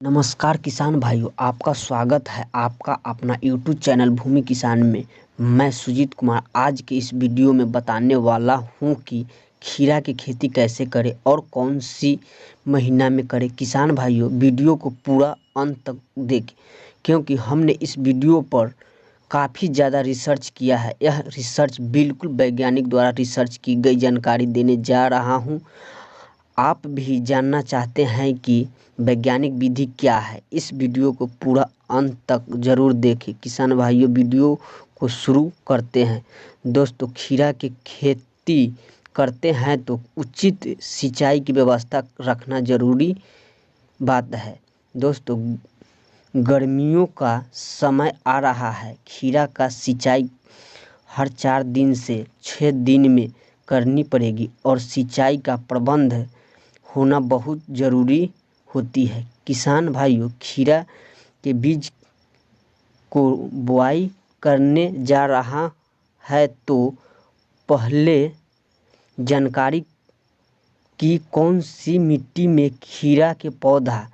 नमस्कार किसान भाइयों, आपका स्वागत है आपका अपना यूट्यूब चैनल भूमि किसान में। मैं सुजीत कुमार आज के इस वीडियो में बताने वाला हूं कि खीरा की खेती कैसे करें और कौन सी महीना में करें। किसान भाइयों, वीडियो को पूरा अंत तक देखें क्योंकि हमने इस वीडियो पर काफ़ी ज़्यादा रिसर्च किया है। यह रिसर्च बिल्कुल वैज्ञानिक द्वारा रिसर्च की गई जानकारी देने जा रहा हूँ। आप भी जानना चाहते हैं कि वैज्ञानिक विधि क्या है, इस वीडियो को पूरा अंत तक ज़रूर देखें। किसान भाइयों, वीडियो को शुरू करते हैं। दोस्तों, खीरा की खेती करते हैं तो उचित सिंचाई की व्यवस्था रखना ज़रूरी बात है। दोस्तों, गर्मियों का समय आ रहा है। खीरा का सिंचाई हर 4 दिन से 6 दिन में करनी पड़ेगी और सिंचाई का प्रबंध होना बहुत ज़रूरी होती है। किसान भाइयों, खीरा के बीज को बुआई करने जा रहा है तो पहले जानकारी कि कौन सी मिट्टी में खीरा के पौधा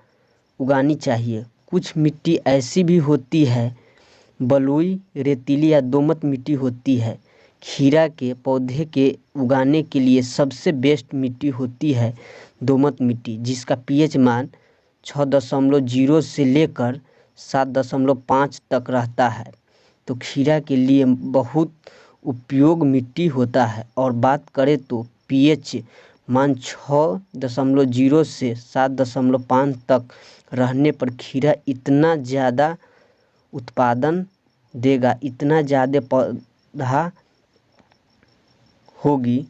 उगानी चाहिए। कुछ मिट्टी ऐसी भी होती है, बलुई, रेतीली या दोमट मिट्टी होती है। खीरा के पौधे के उगाने के लिए सबसे बेस्ट मिट्टी होती है दोमट मिट्टी, जिसका पीएच मान 6.0 से लेकर 7.5 तक रहता है। तो खीरा के लिए बहुत उपयोग मिट्टी होता है। और बात करें तो पीएच मान 6.0 से 7.5 तक रहने पर खीरा इतना ज़्यादा उत्पादन देगा, इतना ज़्यादा पौधा होगी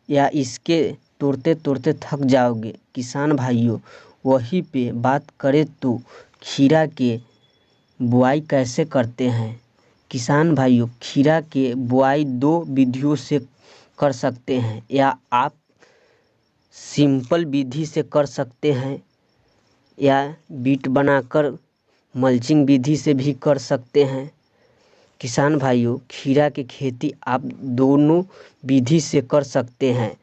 या इसके तोड़ते तोड़ते थक जाओगे। किसान भाइयों, वहीं पे बात करें तो खीरा के बुआई कैसे करते हैं। किसान भाइयों, खीरा के बुआई 2 विधियों से कर सकते हैं, या आप सिंपल विधि से कर सकते हैं या बीट बनाकर मल्चिंग विधि से भी कर सकते हैं। किसान भाइयों, खीरा की खेती आप दोनों विधि से कर सकते हैं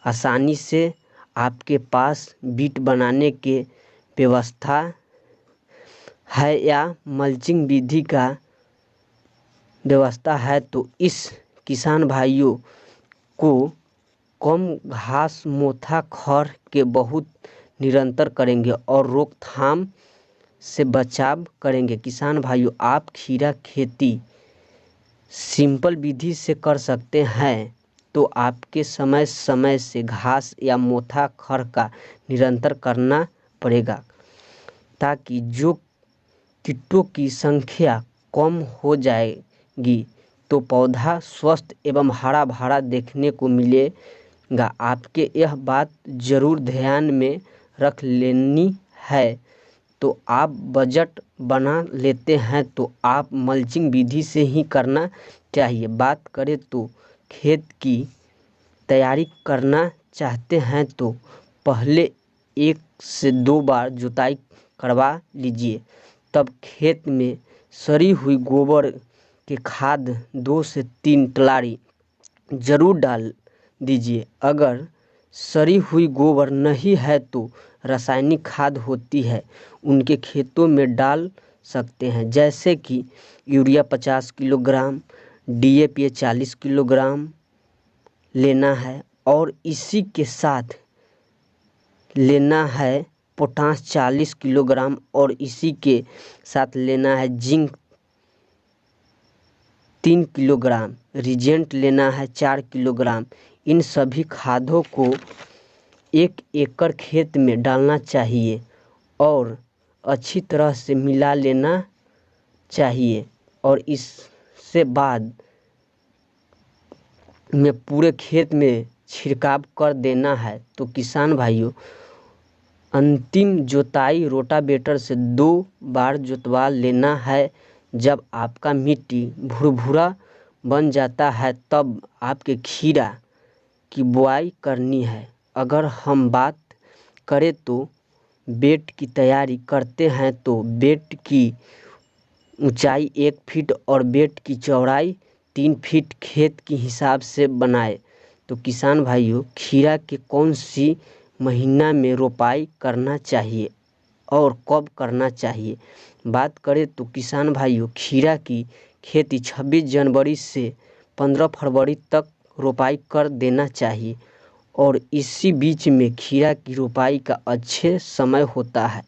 आसानी से। आपके पास बीट बनाने के व्यवस्था है या मल्चिंग विधि का व्यवस्था है तो इस किसान भाइयों को कम घास मोथा खर के बहुत निरंतर करेंगे और रोकथाम से बचाव करेंगे। किसान भाइयों, आप खीरा खेती सिंपल विधि से कर सकते हैं तो आपके समय समय से घास या मोथा खर का निरंतर करना पड़ेगा, ताकि जो कीटों की संख्या कम हो जाएगी तो पौधा स्वस्थ एवं हरा भरा देखने को मिलेगा। आपके यह बात ज़रूर ध्यान में रख लेनी है। तो आप बजट बना लेते हैं तो आप मल्चिंग विधि से ही करना चाहिए। बात करें तो खेत की तैयारी करना चाहते हैं तो पहले 1 से 2 बार जुताई करवा लीजिए। तब खेत में सड़ी हुई गोबर की खाद 2 से 3 टलारी ज़रूर डाल दीजिए। अगर सड़ी हुई गोबर नहीं है तो रासायनिक खाद होती है, उनके खेतों में डाल सकते हैं, जैसे कि यूरिया 50 किलोग्राम, डीएपी 40 किलोग्राम लेना है और इसी के साथ लेना है पोटाश 40 किलोग्राम और इसी के साथ लेना है जिंक 3 किलोग्राम, रिजेंट लेना है 4 किलोग्राम। इन सभी खादों को 1 एकड़ खेत में डालना चाहिए और अच्छी तरह से मिला लेना चाहिए और इससे बाद में पूरे खेत में छिड़काव कर देना है। तो किसान भाइयों, अंतिम जोताई रोटावेटर से 2 बार जोतवा लेना है। जब आपका मिट्टी भुरभुरा बन जाता है तब आपके खीरा की बुआई करनी है। अगर हम बात करें तो बेड की तैयारी करते हैं तो बेड की ऊंचाई 1 फीट और बेड की चौड़ाई 3 फीट खेत के हिसाब से बनाएं। तो किसान भाइयों, खीरा के कौन सी महीना में रोपाई करना चाहिए। और कब करना चाहिए। बात करें तो किसान भाइयों, खीरा की खेती 26 जनवरी से 15 फरवरी तक रोपाई कर देना चाहिए और इसी बीच में खीरा की रोपाई का अच्छे समय होता है।